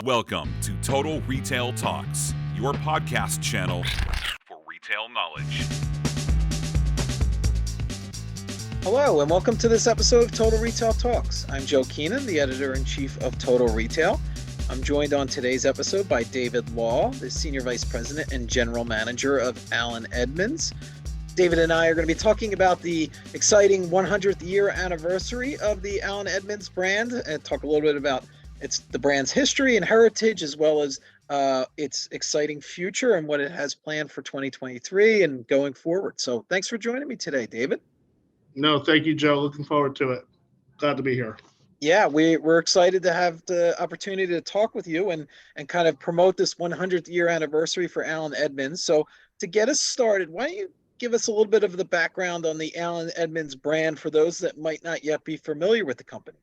Welcome to Total Retail Talks, your podcast channel for retail knowledge. Hello, and welcome to this episode of Total Retail Talks. I'm Joe Keenan, the editor-in-chief of Total Retail. I'm joined on today's episode by David Law, the Senior Vice President and General Manager of Allen Edmonds. David and I are going to be talking about the exciting 100th year anniversary of the Allen Edmonds brand and talk a little bit about the brand's history and heritage, as well as its exciting future and what it has planned for 2023 and going forward. So thanks for joining me today, David. No, thank you, Joe. Looking forward to it. Glad to be here. Yeah, we're excited to have the opportunity to talk with you and kind of promote this 100th year anniversary for Allen Edmonds. So to get us started, why don't you give us a little bit of the background on the Allen Edmonds brand for those that might not yet be familiar with the company?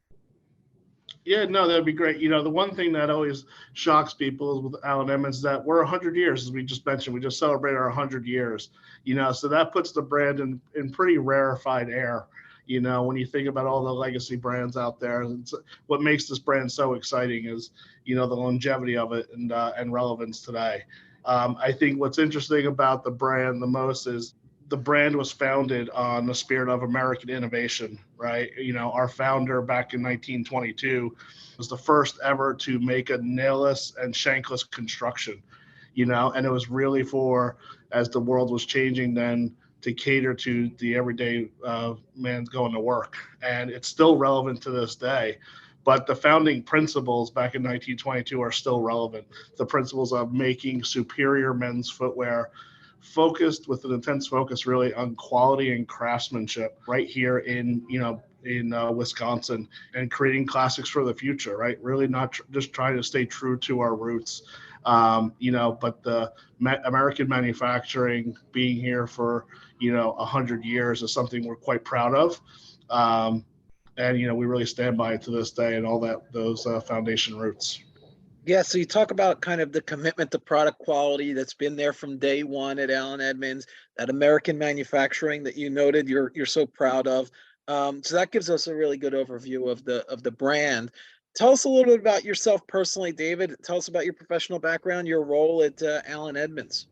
Yeah, no, that'd be great. You know, the one thing that always shocks people with Allen Edmonds is that we're 100 years, as we just mentioned. We just celebrated our 100 years, so that puts the brand in pretty rarefied air. When you think about all the legacy brands out there, what makes this brand so exciting is, the longevity of it and relevance today. I think what's interesting about the brand the most is the brand was founded on the spirit of American innovation, right? Our founder back in 1922 was the first ever to make a nailless and shankless construction, and it was really as the world was changing then, to cater to the everyday man going to work. And it's still relevant to this day. But the founding principles back in 1922 are still relevant. The principles of making superior men's footwear, focused with an intense focus really on quality and craftsmanship right here in Wisconsin, and creating classics for the future, right? Really not just trying to stay true to our roots, but the American manufacturing being here for, 100 years is something we're quite proud of. And, we really stand by it to this day and all those foundation roots. Yeah, so you talk about kind of the commitment to product quality that's been there from day one at Allen Edmonds, that American manufacturing that you noted you're so proud of. So that gives us a really good overview of the brand. Tell us a little bit about yourself personally, David. Tell us about your professional background, your role at Allen Edmonds.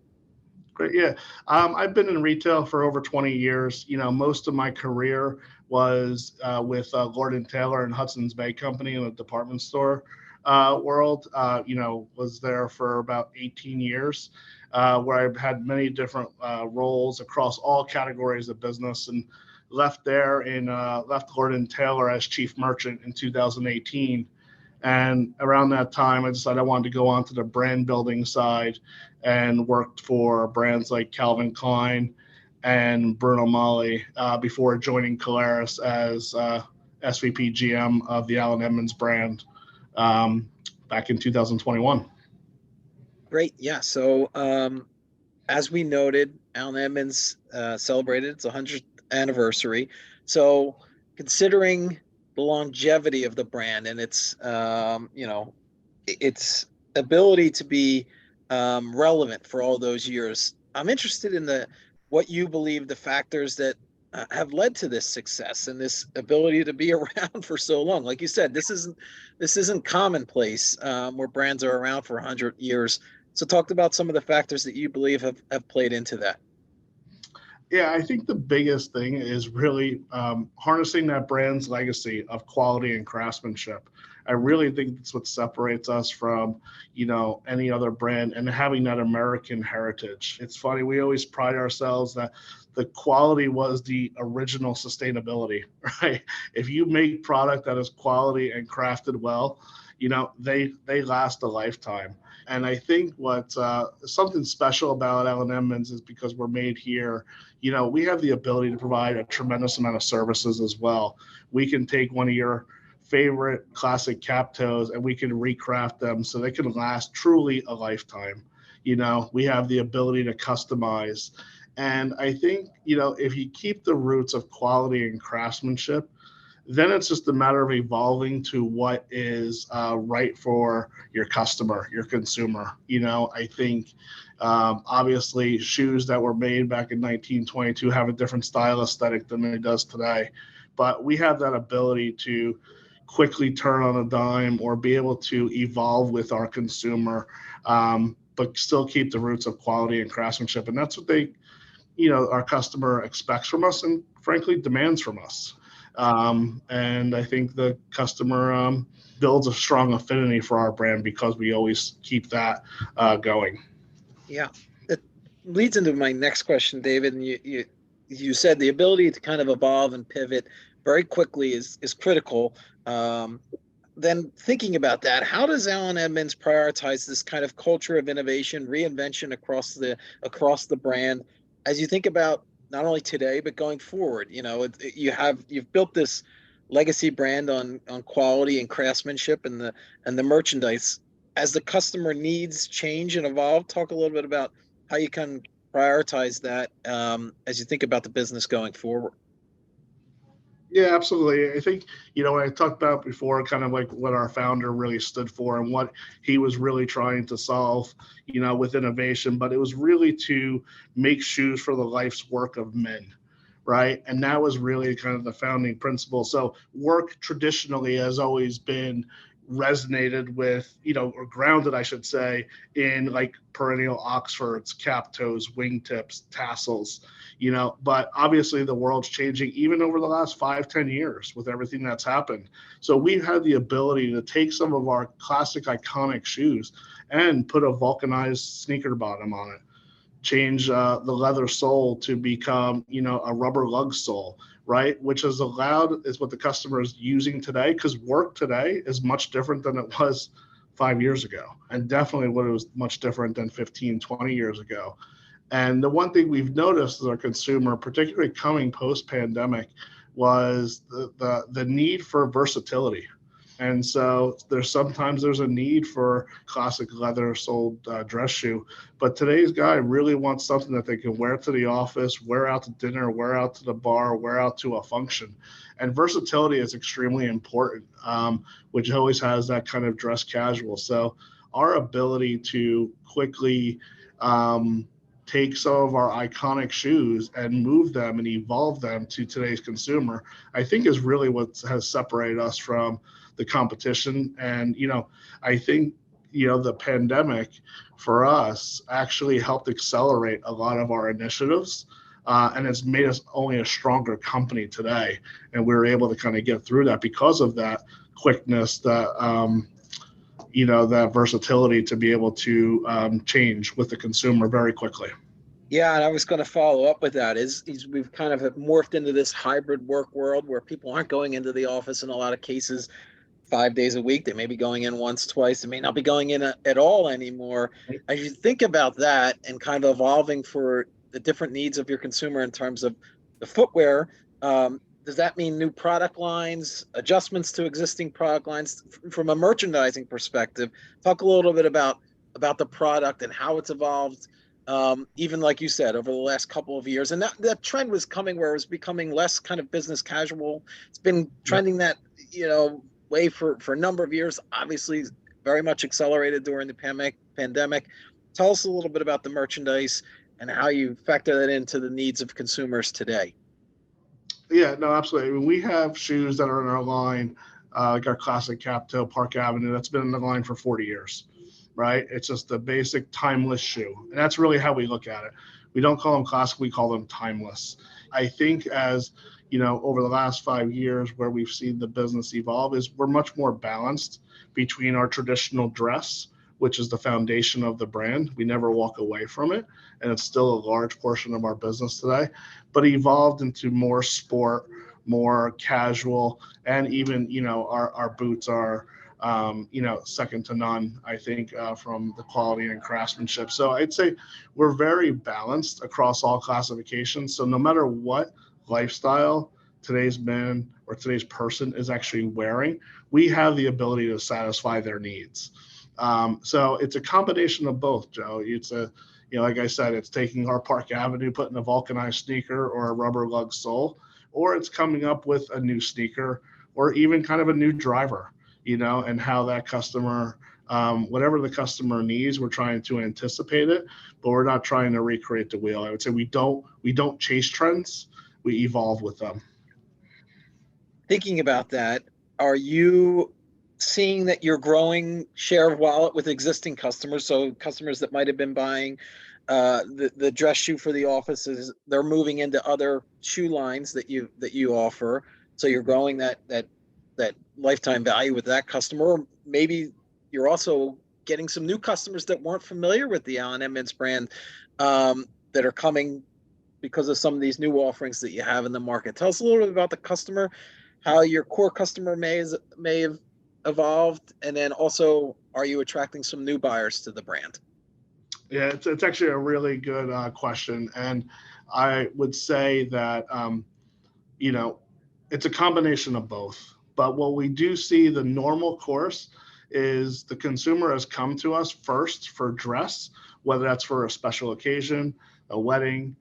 Great, yeah. I've been in retail for over 20 years. Most of my career was with Lord & Taylor and Hudson's Bay Company in the department store world. Was there for about 18 years, where I've had many different roles across all categories of business, and left Lord & Taylor as chief merchant in 2018. And around that time, I decided I wanted to go on to the brand building side and worked for brands like Calvin Klein and Bruno Magli before joining Caleres as SVP GM of the Allen Edmonds brand back in 2021. Great. Yeah. So as we noted, Allen Edmonds celebrated its 100th anniversary. So considering the longevity of the brand and its its ability to be relevant for all those years, I'm interested in what you believe the factors that have led to this success and this ability to be around for so long. Like you said, this isn't commonplace where brands are around for 100 years. So talk about some of the factors that you believe have played into that. Yeah, I think the biggest thing is really harnessing that brand's legacy of quality and craftsmanship. I really think that's what separates us from, any other brand, and having that American heritage. It's funny, we always pride ourselves that the quality was the original sustainability, right? If you make product that is quality and crafted well, they last a lifetime. And I think what's something special about Allen Edmonds is because we're made here, we have the ability to provide a tremendous amount of services as well. We can take one of your favorite classic cap toes and we can recraft them so they can last truly a lifetime. We have the ability to customize. And I think, if you keep the roots of quality and craftsmanship, then it's just a matter of evolving to what is right for your customer, your consumer. I think obviously shoes that were made back in 1922 have a different style aesthetic than it does today. But we have that ability to quickly turn on a dime or be able to evolve with our consumer, but still keep the roots of quality and craftsmanship. And that's what our customer expects from us and frankly demands from us. And I think the customer builds a strong affinity for our brand because we always keep that going. Yeah, it leads into my next question, David. And you said the ability to kind of evolve and pivot very quickly is critical. Um, then thinking about that, how does Allen Edmonds prioritize this kind of culture of innovation, reinvention across the brand as you think about not only today but going forward? You've built this legacy brand on quality and craftsmanship and the merchandise. As the customer needs change and evolve, talk a little bit about how you can prioritize that as you think about the business going forward. Yeah, absolutely. I think, when I talked about before, kind of like what our founder really stood for and what he was really trying to solve, with innovation, but it was really to make shoes for the life's work of men, right? And that was really kind of the founding principle. So work traditionally has always been resonated with, or grounded, I should say, in like perennial Oxfords, cap toes, wingtips, tassels, but obviously the world's changing even over the last 5-10 years with everything that's happened. So we've had the ability to take some of our classic iconic shoes and put a vulcanized sneaker bottom on it, change the leather sole to become, a rubber lug sole, right? Which is what the customer is using today, because work today is much different than it was 5 years ago. And definitely what it was much different than 15, 20 years ago. And the one thing we've noticed as our consumer, particularly coming post-pandemic, was the need for versatility. And so there's a need for classic leather soled dress shoe, but today's guy really wants something that they can wear to the office, wear out to dinner, wear out to the bar, wear out to a function. And versatility is extremely important, which always has that kind of dress casual. So our ability to quickly take some of our iconic shoes and move them and evolve them to today's consumer, I think is really what has separated us from the competition. And, I think, the pandemic for us actually helped accelerate a lot of our initiatives. And it's made us only a stronger company today. And we were able to kind of get through that because of that quickness, that versatility to be able to change with the consumer very quickly. Yeah, and I was going to follow up with that. Is we've kind of morphed into this hybrid work world where people aren't going into the office in a lot of cases 5 days a week. They may be going in once, twice. They may not be going in at all anymore. As you think about that and kind of evolving for the different needs of your consumer in terms of the footwear, does that mean new product lines, adjustments to existing product lines from a merchandising perspective? Talk a little bit about the product and how it's evolved. Even like you said, over the last couple of years, and that trend was coming where it was becoming less kind of business casual. It's been trending that way for a number of years. Obviously, very much accelerated during the pandemic. Tell us a little bit about the merchandise and how you factor that into the needs of consumers today. Yeah, no, absolutely. I mean, we have shoes that are in our line, like our classic cap toe Park Avenue. That's been in the line for 40 years. Right? It's just the basic timeless shoe. And that's really how we look at it. We don't call them classic, we call them timeless. I think as, over the last 5 years where we've seen the business evolve is we're much more balanced between our traditional dress, which is the foundation of the brand. We never walk away from it. And it's still a large portion of our business today, but evolved into more sport, more casual, and even, our boots are second to none, I think, from the quality and craftsmanship. So I'd say we're very balanced across all classifications. So no matter what lifestyle today's man or today's person is actually wearing, we have the ability to satisfy their needs. So it's a combination of both, Joe. It's like I said, it's taking our Park Avenue, putting a vulcanized sneaker or a rubber lug sole, or it's coming up with a new sneaker or even kind of a new driver. And how that customer, whatever the customer needs, we're trying to anticipate it, but we're not trying to recreate the wheel. I would say we don't chase trends, we evolve with them. Thinking about that, are you seeing that you're growing share of wallet with existing customers? So customers that might have been buying the dress shoe for the offices, they're moving into other shoe lines that you offer. So you're growing that lifetime value with that customer. Or maybe you're also getting some new customers that weren't familiar with the Allen Edmonds brand, that are coming because of some of these new offerings that you have in the market. Tell us a little bit about the customer, how your core customer may have evolved, and then also, are you attracting some new buyers to the brand? Yeah, it's actually a really good question, and I would say that you know it's a combination of both. But what we do see, the normal course is the consumer has come to us first for dress, whether that's for a special occasion, a wedding,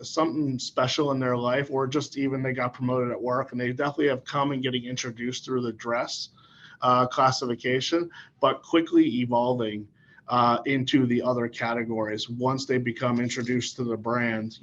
something special in their life, or just even they got promoted at work, and they definitely have come and getting introduced through the dress classification, but quickly evolving into the other categories once they become introduced to the brand.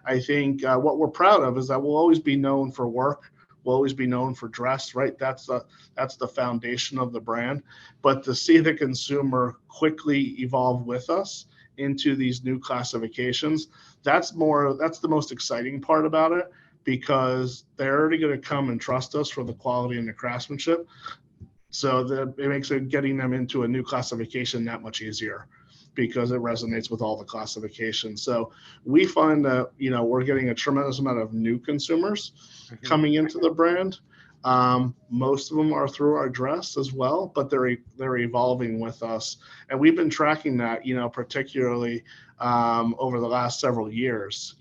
I think what we're proud of is that we'll always be known for work. We'll always be known for dress, right? That's the foundation of the brand. But to see the consumer quickly evolve with us into these new classifications, that's the most exciting part about it, because they're already going to come and trust us for the quality and the craftsmanship. So that it makes it getting them into a new classification that much easier, because it resonates with all the classifications. So we find that we're getting a tremendous amount of new consumers coming into the brand. Most of them are through our dress as well, but they're evolving with us, and we've been tracking that, particularly over the last several years.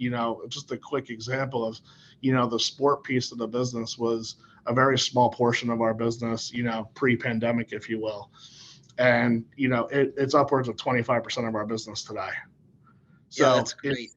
Just a quick example of, the sport piece of the business was a very small portion of our business, pre-pandemic, if you will. And, it's upwards of 25% of our business today. So yeah, that's great.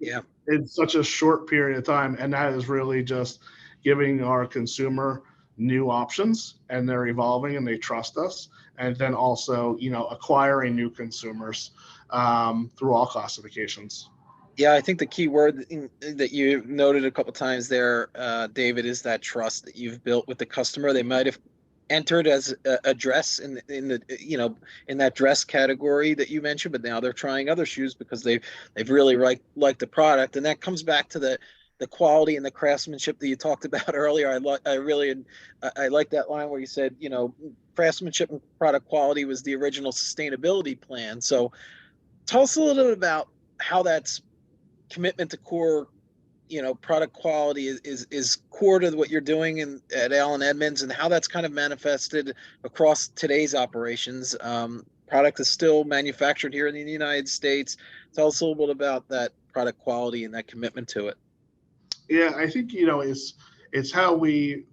It's such a short period of time. And that is really just giving our consumer new options, and they're evolving and they trust us. And then also, acquiring new consumers through all classifications. Yeah, I think the key word that you noted a couple times there, David, is that trust that you've built with the customer. They might have entered as a dress in that dress category that you mentioned, but now they're trying other shoes because they've really liked the product, and that comes back to the quality and the craftsmanship that you talked about earlier. I like that line where you said, craftsmanship and product quality was the original sustainability plan. So tell us a little bit about how that's commitment to core, product quality is core to what you're doing at Allen Edmonds, and how that's kind of manifested across today's operations. Product is still manufactured here in the United States. Tell us a little bit about that product quality and that commitment to it. Yeah, I think it's how we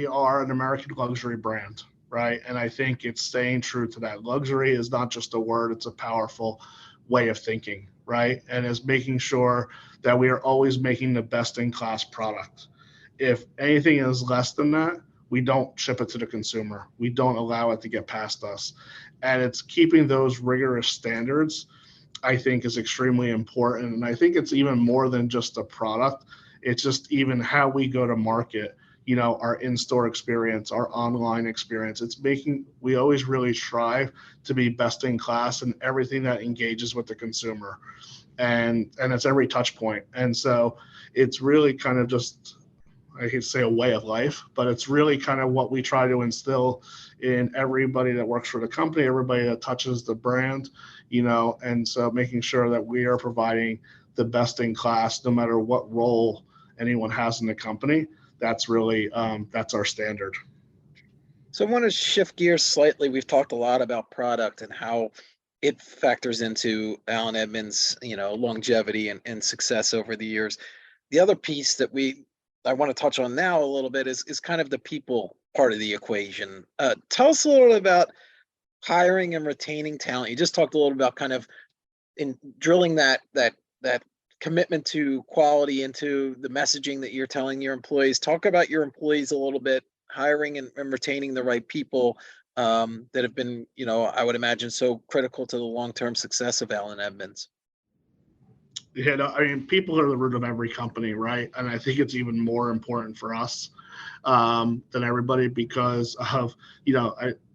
are an American luxury brand, right? And I think it's staying true to that. Luxury is not just a word; it's a powerful way of thinking, right? And is making sure that we are always making the best in class product. If anything is less than that, we don't ship it to the consumer. We don't allow it to get past us. And it's keeping those rigorous standards, I think, is extremely important. And I think it's even more than just a product. It's just even how we go to market, our in-store experience, our online experience. We always really strive to be best in class in everything that engages with the consumer. And it's every touch point. And so it's really kind of just, I hate to say a way of life, but it's really kind of what we try to instill in everybody that works for the company, everybody that touches the brand, and so making sure that we are providing the best in class, no matter what role anyone has in the company. That's really, that's our standard. So I want to shift gears slightly. We've talked a lot about product and how it factors into Allen Edmonds, longevity and success over the years. The other piece that I want to touch on now a little bit is kind of the people part of the equation. Tell us a little bit about hiring and retaining talent. You just talked a little about kind of in drilling that commitment to quality into the messaging that you're telling your employees. Talk about your employees a little bit, hiring and retaining the right people that have been, I would imagine, so critical to the long-term success of Allen Edmonds. Yeah, no, I mean, people are the root of every company, right? And I think it's even more important for us than everybody because of,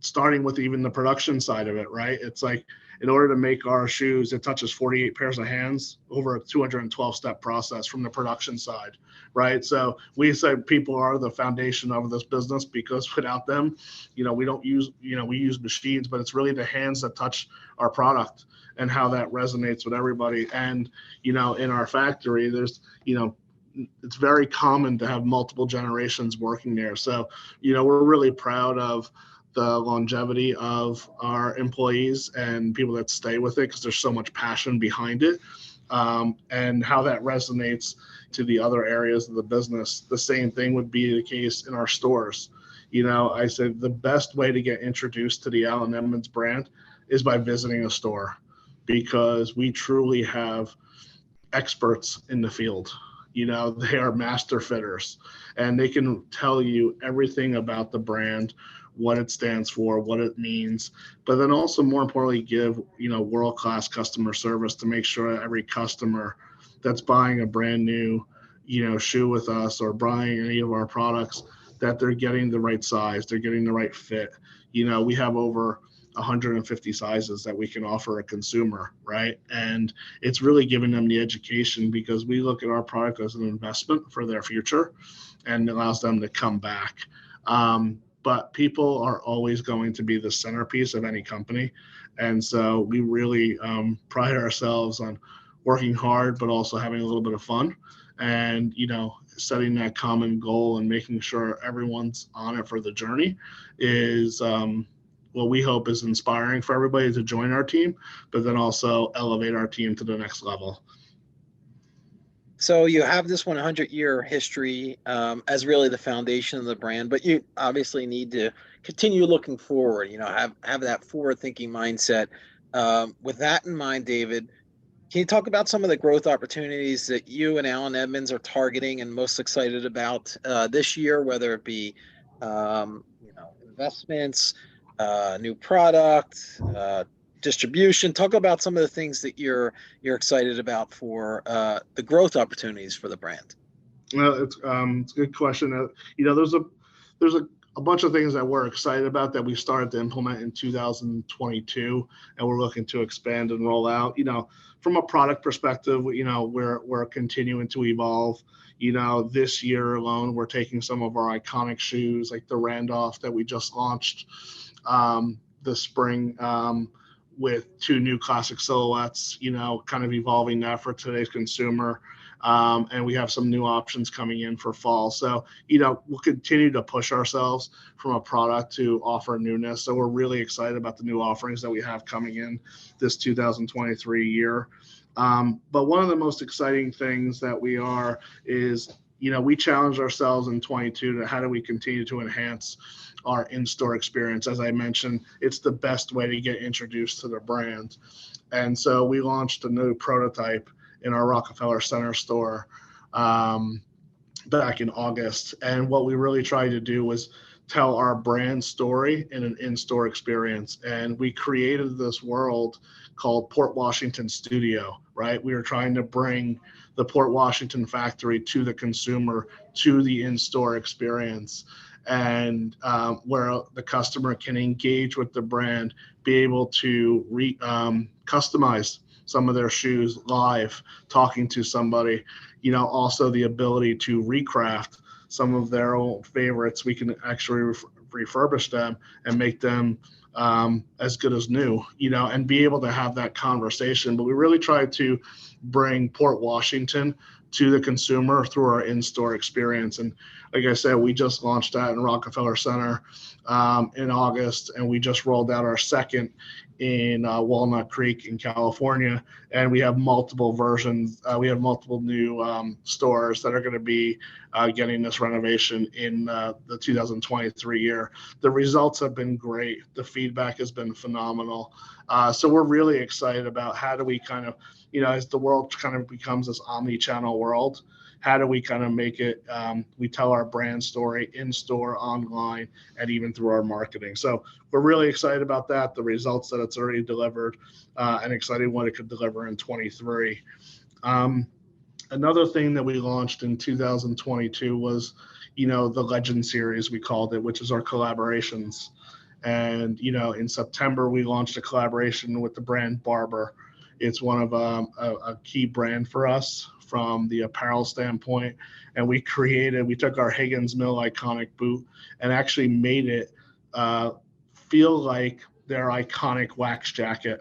starting with even the production side of it, right? It's like, in order to make our shoes, it touches 48 pairs of hands over a 212-step process from the production side, right? So we say people are the foundation of this business because without them, we don't use, we use machines, but it's really the hands that touch our product and how that resonates with everybody. And, in our factory, there's, it's very common to have multiple generations working there. So, we're really proud of the longevity of our employees and people that stay with it because there's so much passion behind it, and how that resonates to the other areas of the business. The same thing would be the case in our stores. I said the best way to get introduced to the Allen Edmonds brand is by visiting a store, because we truly have experts in the field. They are master fitters, and they can tell you everything about the brand, what it stands for, what it means, but then also more importantly, give, world-class customer service to make sure that every customer that's buying a brand new, shoe with us or buying any of our products, that they're getting the right size, they're getting the right fit. We have over 150 sizes that we can offer a consumer, right? And it's really giving them the education, because we look at our product as an investment for their future and it allows them to come back. But people are always going to be the centerpiece of any company. And so we really pride ourselves on working hard, but also having a little bit of fun and, setting that common goal and making sure everyone's on it for the journey is what we hope is inspiring for everybody to join our team, but then also elevate our team to the next level. So you have this 100-year history as really the foundation of the brand, but you obviously need to continue looking forward, have that forward-thinking mindset. With that in mind, David, can you talk about some of the growth opportunities that you and Allen Edmonds are targeting and most excited about this year, whether it be, investments, new product, distribution? Talk about some of the things that you're excited about for the growth opportunities for the brand. Well, it's a good question. There's a bunch of things that we're excited about that we started to implement in 2022, and we're looking to expand and roll out. From a product perspective, we're continuing to evolve. This year alone, we're taking some of our iconic shoes, like the Randolph that we just launched this spring, with 2 new classic silhouettes, kind of evolving that for today's consumer. And we have some new options coming in for fall. So, we'll continue to push ourselves from a product to offer newness. So we're really excited about the new offerings that we have coming in this 2023 year. But one of the most exciting things that we is, we challenged ourselves in 22 to how do we continue to enhance our in-store experience. As I mentioned, it's the best way to get introduced to the brand. And so we launched a new prototype in our Rockefeller Center store back in August. And what we really tried to do was tell our brand story in an in-store experience. And we created this world called Port Washington Studio, right? We were trying to bring the Port Washington factory to the consumer, to the in-store experience, and where the customer can engage with the brand, be able to customize some of their shoes live, talking to somebody, also the ability to recraft some of their old favorites. We can actually refurbish them and make them as good as new, and be able to have that conversation. But we really try to bring Port Washington to the consumer through our in-store experience. And like I said, we just launched that in Rockefeller Center in August, and we just rolled out our second in Walnut Creek in California. And we have multiple versions. We have multiple new stores that are going to be getting this renovation in the 2023 year. The results have been great. The feedback has been phenomenal. So we're really excited about how do we kind of, as the world kind of becomes this omni-channel world, how do we kind of make it, we tell our brand story in store, online, and even through our marketing. So we're really excited about that, the results that it's already delivered, and excited what it could deliver in 23. Another thing that we launched in 2022 was, the Legend series, we called it, which is our collaborations. And, in September, we launched a collaboration with the brand Barber. It's one of a key brand for us from the apparel standpoint. And we took our Higgins Mill iconic boot and actually made it feel like their iconic wax jacket.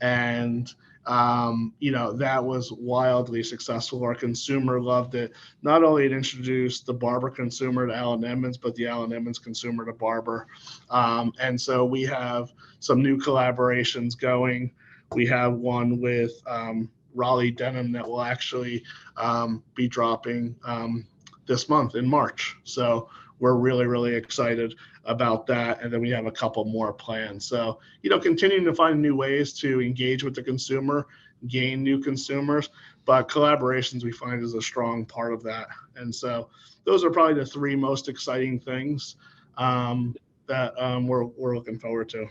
And, that was wildly successful. Our consumer loved it. Not only it introduced the Barber consumer to Allen Edmonds, but the Allen Edmonds consumer to Barber. And so we have some new collaborations going. We have one with Raleigh Denim that will actually be dropping this month in March. So we're really, really excited about that. And then we have a couple more plans. So, continuing to find new ways to engage with the consumer, gain new consumers, but collaborations we find is a strong part of that. And so those are probably the three most exciting things that we're looking forward to.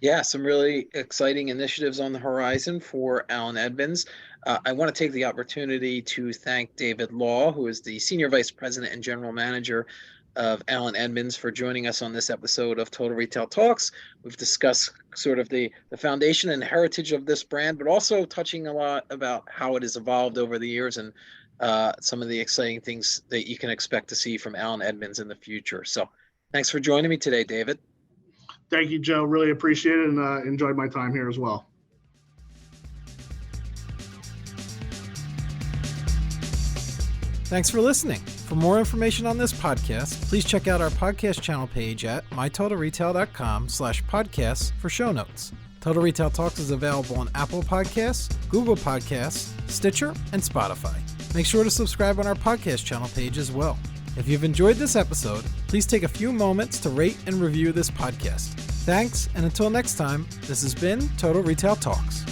Yeah, some really exciting initiatives on the horizon for Allen Edmonds. I want to take the opportunity to thank David Law, who is the Senior Vice President and General Manager of Allen Edmonds, for joining us on this episode of Total Retail Talks. We've discussed sort of the foundation and heritage of this brand, but also touching a lot about how it has evolved over the years and some of the exciting things that you can expect to see from Allen Edmonds in the future. So thanks for joining me today, David. Thank you, Joe. Really appreciate it and enjoyed my time here as well. Thanks for listening. For more information on this podcast, please check out our podcast channel page at mytotalretail.com/podcasts for show notes. Total Retail Talks is available on Apple Podcasts, Google Podcasts, Stitcher, and Spotify. Make sure to subscribe on our podcast channel page as well. If you've enjoyed this episode, please take a few moments to rate and review this podcast. Thanks, and until next time, this has been Total Retail Talks.